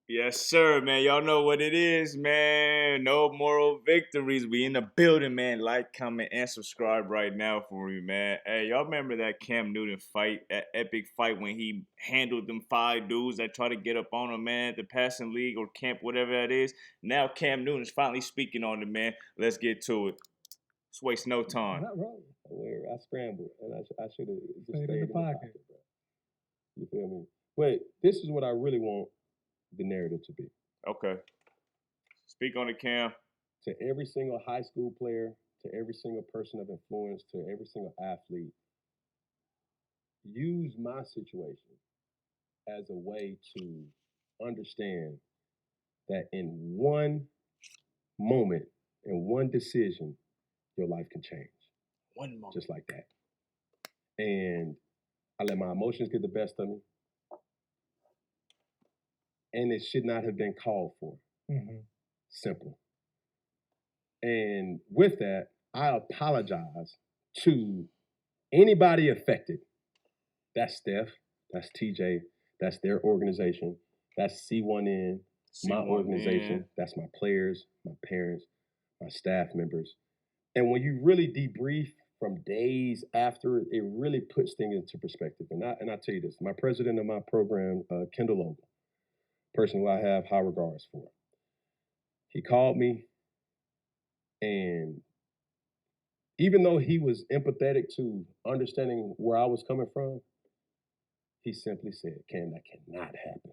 Yes, sir, man. Y'all know what it is, man. No moral victories. We in the building, man. Like, comment, and subscribe right now for me, man. Hey, y'all remember that Cam Newton fight, that epic fight when he handled them 5 dudes that try to get up on him, man, the passing league or camp, whatever that is. Now Cam Newton's finally speaking on it, man. Let's get to it. Let's waste no time. Not wrong. I scrambled, and I should have just stayed in the pocket, bro. You feel me? But this is what I really want the narrative to be. Okay. Speak on it, Cam. To every single high school player, to every single person of influence, to every single athlete, use my situation as a way to understand that in one moment, in one decision, your life can change. One moment. Just like that. And I let my emotions get the best of me. And it should not have been called for. Mm-hmm. Simple. And with that, I apologize to anybody affected. That's Steph, that's TJ, that's their organization, that's C1N, my organization, that's my players, my parents, my staff members. And when you really debrief from days after, it really puts things into perspective. And I tell you this, my president of my program, Kendall Ogle, person who I have high regards for, he called me, and even though he was empathetic to understanding where I was coming from, he simply said, Cam, that cannot happen.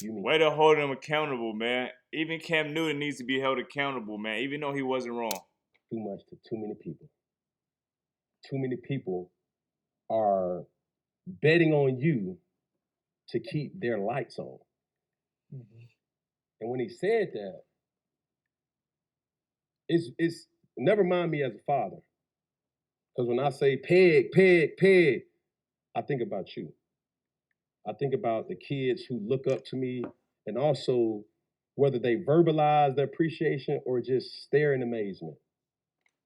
Way to hold him accountable, man. Even Cam Newton needs to be held accountable, man, even though he wasn't wrong. Too much to too many people. Too many people are betting on you to keep their lights on. Mm-hmm. And when he said that, it's never mind me as a father. Because when I say peg, I think about you. I think about the kids who look up to me, and also whether they verbalize their appreciation or just stare in amazement.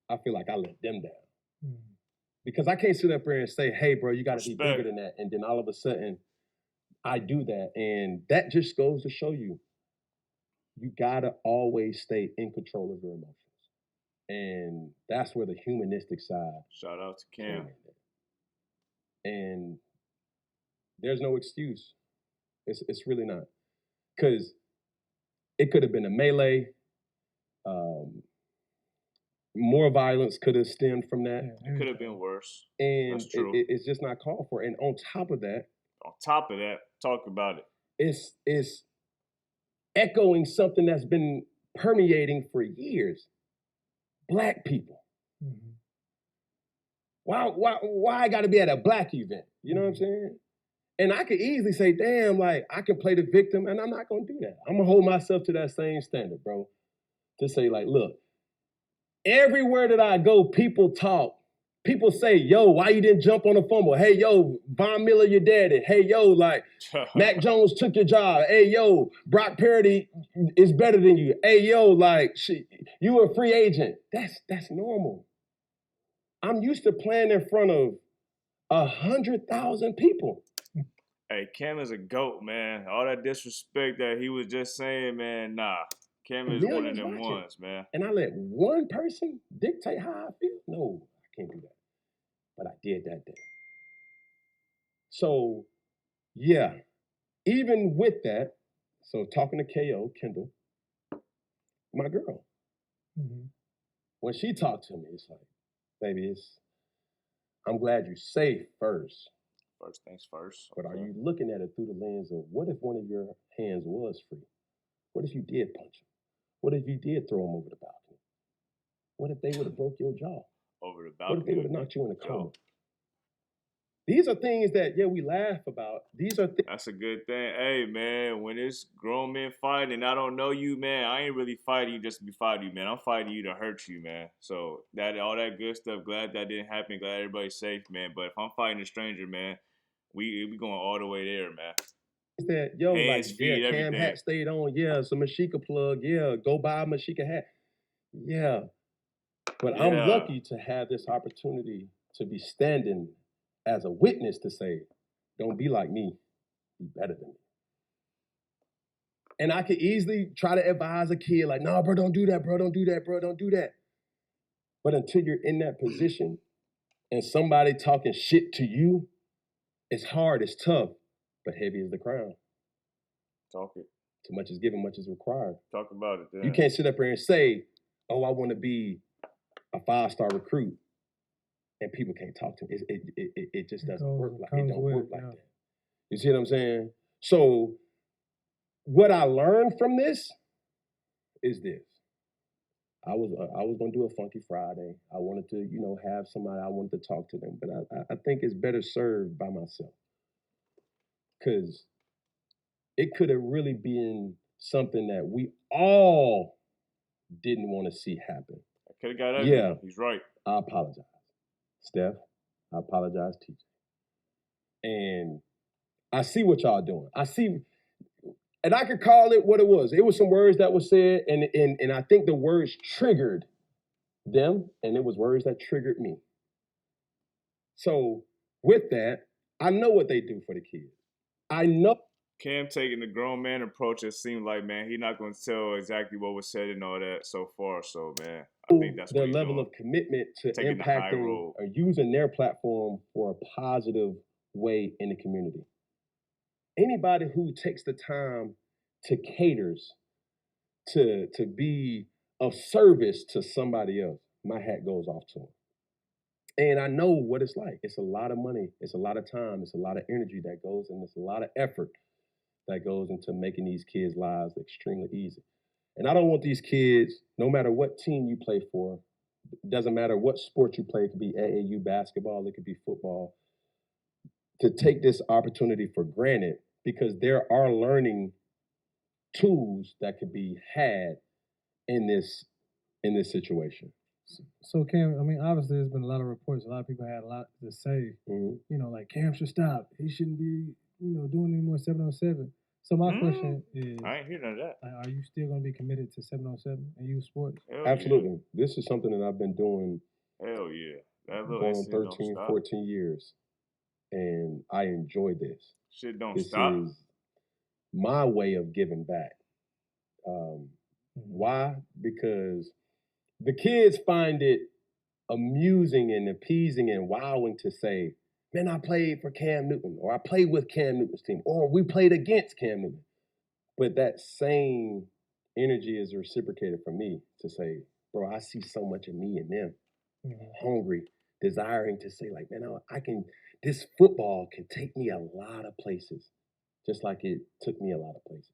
I feel like I let them down. Mm-hmm. Because I can't sit up there and say, hey, bro, you got to be bigger than that. And then all of a sudden, I do that. And that just goes to show you, you got to always stay in control of your emotions. And that's where the humanistic side. Shout out to Cam. And there's no excuse. It's really not. Because it could have been a melee. More violence could have stemmed from that. It could have been worse. And that's true. It's just not called for. And on top of that, talk about it. It's echoing something that's been permeating for years. Black people. Mm-hmm. Why I got to be at a black event? You know what I'm saying? And I could easily say, damn, like, I can play the victim, and I'm not going to do that. I'm going to hold myself to that same standard, bro. To say, like, look, everywhere that I go, people talk. People say, yo, why you didn't jump on the fumble? Hey, yo, Von Miller, your daddy. Hey, yo, like, Mac Jones took your job. Hey, yo, Brock Purdy is better than you. Hey, yo, like, you a free agent. That's normal. I'm used to playing in front of 100,000 people. Hey, Cam is a GOAT, man. All that disrespect that he was just saying, man, nah. Cam is one of them ones, man. And I let one person dictate how I feel? No, I can't do that. But I did that day. So, yeah, even with that, so talking to KO, Kendall, my girl, when she talked to me, it's like, baby, I'm glad you're safe first. First things first. But are you looking at it through the lens of, what if one of your hands was free? What if you did punch him? What if you did throw him over the balcony? What if they would have broke your jaw? Over the balcony? What if they would have knocked you in a coma? These are things that, yeah, we laugh about. These are That's a good thing. Hey, man, when it's grown men fighting and I don't know you, man, I ain't really fighting you just to be fighting you, man. I'm fighting you to hurt you, man. So all that good stuff, glad that didn't happen. Glad everybody's safe, man. But if I'm fighting a stranger, man, we going all the way there, man. That, yo, hands, like, feet, yeah, Cam everything. hat stayed on. Yeah, some Mashika plug. Yeah, go buy a Mashika hat. Yeah. But I'm lucky to have this opportunity to be standing as a witness to say, don't be like me, be better than me. And I could easily try to advise a kid like, no, bro, don't do that, bro, don't do that, bro, don't do that. But until you're in that position and somebody talking shit to you, it's hard, it's tough, but heavy is the crown. Talk it. Too much is given, much is required. Talk about it then. You can't sit up here and say, oh, I want to be a 5-star recruit, and people can't talk to me. It just doesn't work like it don't work like that. You see what I'm saying? So what I learned from this is this. I was gonna do a Funky Friday. I wanted to, have somebody, I wanted to talk to them, but I think it's better served by myself. Because it could have really been something that we all didn't want to see happen. I could have got everything. Yeah. He's right. I apologize. Steph, I apologize, TJ. And I see what y'all doing. I see, and I could call it what it was. It was some words that were said, and I think the words triggered them, and it was words that triggered me. So with that, I know what they do for the kids. I know. Cam taking the grown man approach, it seemed like, man, he's not going to tell exactly what was said and all that so far. So, man, I think that's their level of commitment to impacting or using their platform for a positive way in the community. Anybody who takes the time to caters, to be of service to somebody else, my hat goes off to them. And I know what it's like. It's a lot of money. It's a lot of time. It's a lot of energy that goes, and it's a lot of effort that goes into making these kids' lives extremely easy. And I don't want these kids, no matter what team you play for, doesn't matter what sport you play, it could be AAU basketball, it could be football, to take this opportunity for granted, because there are learning tools that could be had in this situation. So Cam, I mean, obviously there's been a lot of reports. A lot of people had a lot to say. Mm-hmm. Like Cam should stop. He shouldn't be, doing any more 7-on-7. So my question is, I ain't hear none of that. Are you still going to be committed to 7-on-7 and youth sports? Absolutely. Yeah. This is something that I've been doing. Hell yeah. That going on 13, 14 years. And I enjoy this. Shit don't stop. This is my way of giving back. Why? Because the kids find it amusing and appeasing and wowing to say, man, I played for Cam Newton, or I played with Cam Newton's team, or we played against Cam Newton. But that same energy is reciprocated from me to say, bro, I see so much of me in them, hungry, desiring to say, like, man, this football can take me a lot of places, just like it took me a lot of places.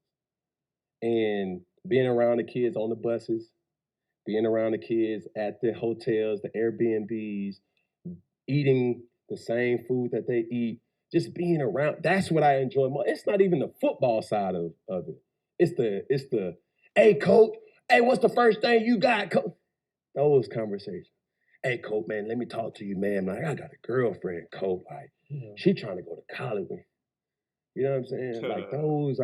And being around the kids on the buses, being around the kids at the hotels, the Airbnbs, eating the same food that they eat, just being around, that's what I enjoy more. It's not even the football side of it. It's the, hey, coach, hey, what's the first thing you got, coach? Those conversations. Hey, coach, man, let me talk to you, man. Like, I got a girlfriend, coach. Like, she trying to go to college with me. You know what I'm saying? Like, those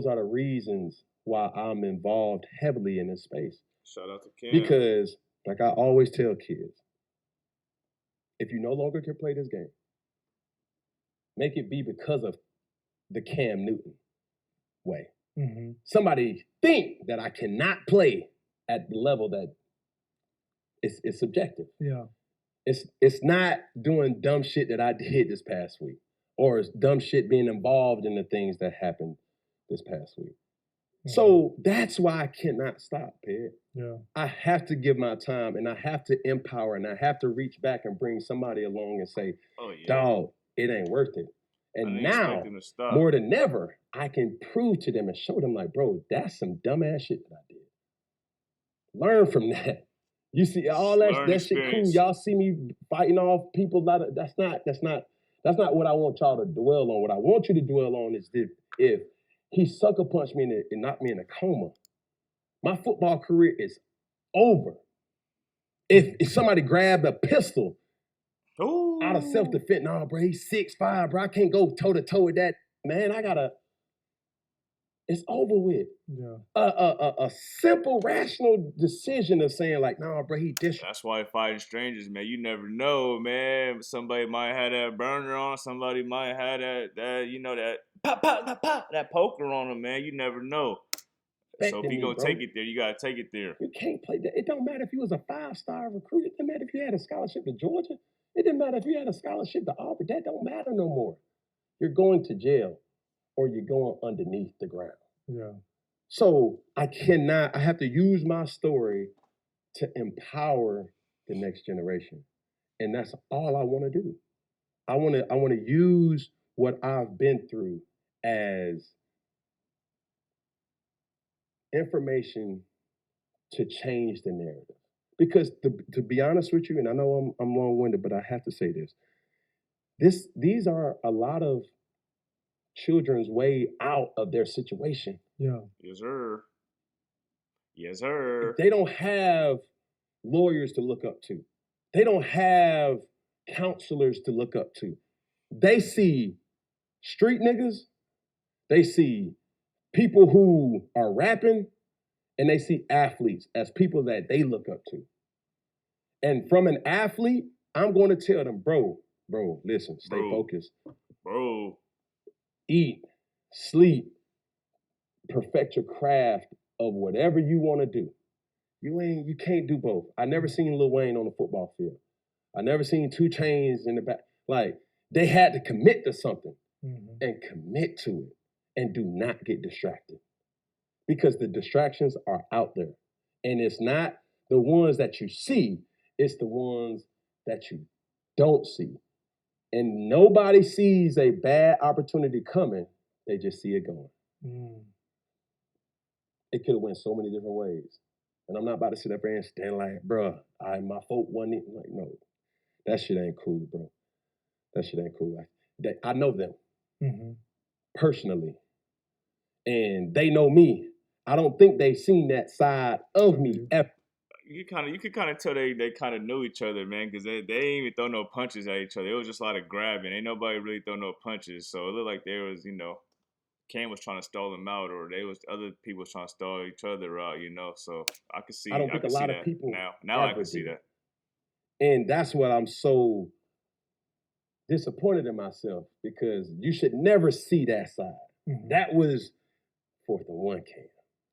are the reasons why I'm involved heavily in this space. Shout out to Cam. Because, like I always tell kids, if you no longer can play this game, make it be because of the Cam Newton way. Mm-hmm. Somebody think that I cannot play at the level that it's subjective. Yeah. It's not doing dumb shit that I did this past week, or it's dumb shit being involved in the things that happened this past week. So that's why I cannot stop, Ped. Yeah. I have to give my time, and I have to empower, and I have to reach back and bring somebody along and say, dog, it ain't worth it. And now, more than ever, I can prove to them and show them, like, bro, that's some dumbass shit that I did. Learn from that. You see, all that shit cool. Y'all see me fighting off people. That's not what I want y'all to dwell on. What I want you to dwell on is if he sucker punched me and knocked me in a coma, my football career is over. If somebody grabbed a pistol out of self-defense, nah, bro, he's 6'5", bro, I can't go toe-to-toe with that. Man, It's over with. Yeah. A simple, rational decision of saying like, nah, bro, he disrespected. That's why fighting strangers, man. You never know, man. Somebody might have that burner on. Somebody might have that you know, that pop, pop, pop, pop, that poker on them, man. You never know. So if you gonna take it there, you gotta take it there. You can't play that. It don't matter if you was a 5-star recruit. It doesn't matter if you had a scholarship to Georgia. It didn't matter if you had a scholarship to Auburn. That don't matter no more. You're going to jail or you're going underneath the ground. Yeah. So I have to use my story to empower the next generation. And that's all I want to do. I want to use what I've been through as information to change the narrative. Because to be honest with you, and I know I'm long-winded, but I have to say this. These are a lot of children's way out of their situation. Yeah. Yes, sir. Yes, sir. They don't have lawyers to look up to. They don't have counselors to look up to. They see street niggas. They see people who are rapping, and they see athletes as people that they look up to. And from an athlete, I'm going to tell them, bro, listen, stay focused. Bro. Eat, sleep, perfect your craft of whatever you want to do. You can't do both. I never seen Lil Wayne on the football field. I never seen 2 Chainz in the back. Like, they had to commit to something and commit to it and do not get distracted. Because the distractions are out there. And it's not the ones that you see, it's the ones that you don't see. And nobody sees a bad opportunity coming, they just see it going. It could have went so many different ways. And I'm not about to sit up there and stand like, bruh, my fault wasn't it. Like, no, that shit ain't cool, bro. That shit ain't cool. I know them personally. And they know me. I don't think they've seen that side of me ever. You could kind of tell they kind of knew each other, man, because they didn't even throw no punches at each other. It was just a lot of grabbing. Ain't nobody really throw no punches. So it looked like there was, you know, Cam was trying to stall them out, or other people was trying to stall each other out, you know. So I could see. I don't think a lot of people now I can see that. And that's what I'm so disappointed in myself, because you should never see that side. That was 4th and 1 Cam,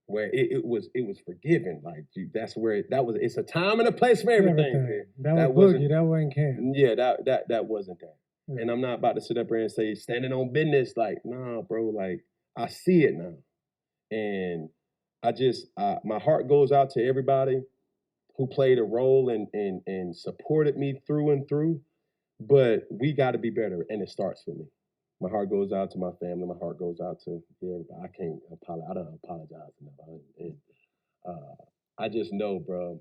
where it was forgiven. Like that's where it's a time and a place for everything. That wasn't Boogie, that wasn't Cam. Yeah, that wasn't that. Yeah. And I'm not about to sit up there and say standing on business. Like, nah, bro. Like, I see it now, and I just my heart goes out to everybody who played a role and supported me through and through. But we got to be better, and it starts with me. My heart goes out to my family. My heart goes out to everybody. I can't apologize. I don't apologize enough. I just know, bro,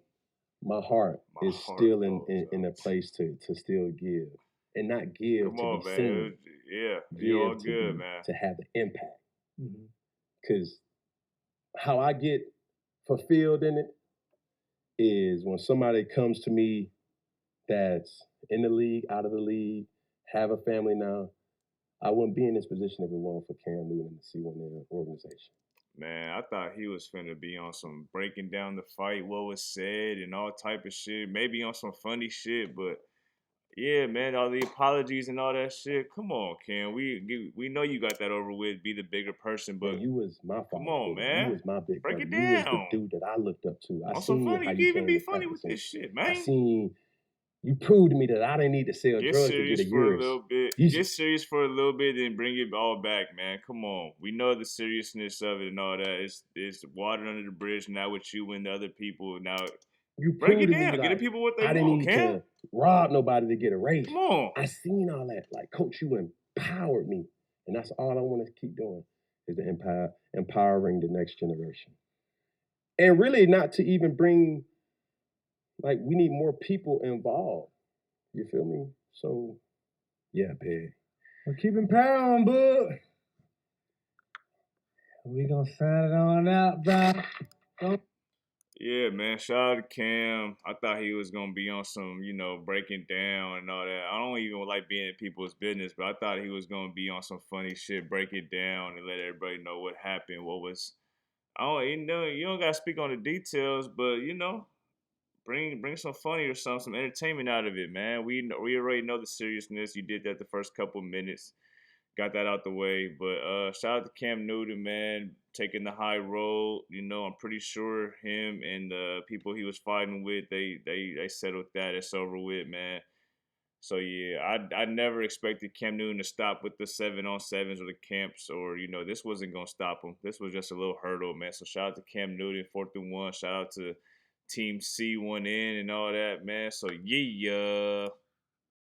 my heart is still in a place to still give. And not give Come to on, be man. seen. Yeah, you're all good, man. To have the impact. Because how I get fulfilled in it is when somebody comes to me that's in the league, out of the league, have a family now. I wouldn't be in this position if it weren't for Cam Newton and the C1 organization. Man, I thought he was finna be on some breaking down the fight, what was said, and all type of shit. Maybe on some funny shit, but yeah, man, all the apologies and all that shit. Come on, Cam. We know you got that over with. Be the bigger person, but man, you was my father. Come on, man. You was my big Break brother. it down. You was the dude that I looked up to. I on seen some funny, how you you can even came be funny with this shit, man. I seen you proved to me that I didn't need to sell Get drugs serious to get a for yours. a little bit. Get serious for a little bit, then bring it all back, man. Come on. We know the seriousness of it and all that. It's water under the bridge now with you and the other people. Now you break it down. Like, get the people what they want. I didn't need Cam. to rob nobody to get a raise. Come on. I seen all that. Like, Coach, you empowered me. And that's all I want to keep doing is to empowering the next generation. And really not to even bring, like, we need more people involved. You feel me? So, yeah, big. We're keeping power on, bud. We gonna sign it on out, bro. Yeah, man. Shout out to Cam. I thought he was gonna be on some, breaking down and all that. I don't even like being in people's business, but I thought he was gonna be on some funny shit, break it down and let everybody know what happened, what was. I don't, you don't gotta speak on the details, but bring some funny or something, some entertainment out of it, man. We already know the seriousness. You did that the first couple minutes, got that out the way. But shout out to Cam Newton, man, taking the high road. I'm pretty sure him and the people he was fighting with, they settled that. It's over with, man. So yeah, I never expected Cam Newton to stop with the 7-on-7s or the camps, or this wasn't gonna stop him. This was just a little hurdle, man. So shout out to Cam Newton, 4-1. Shout out to Team C1N and all that, man. So yeah.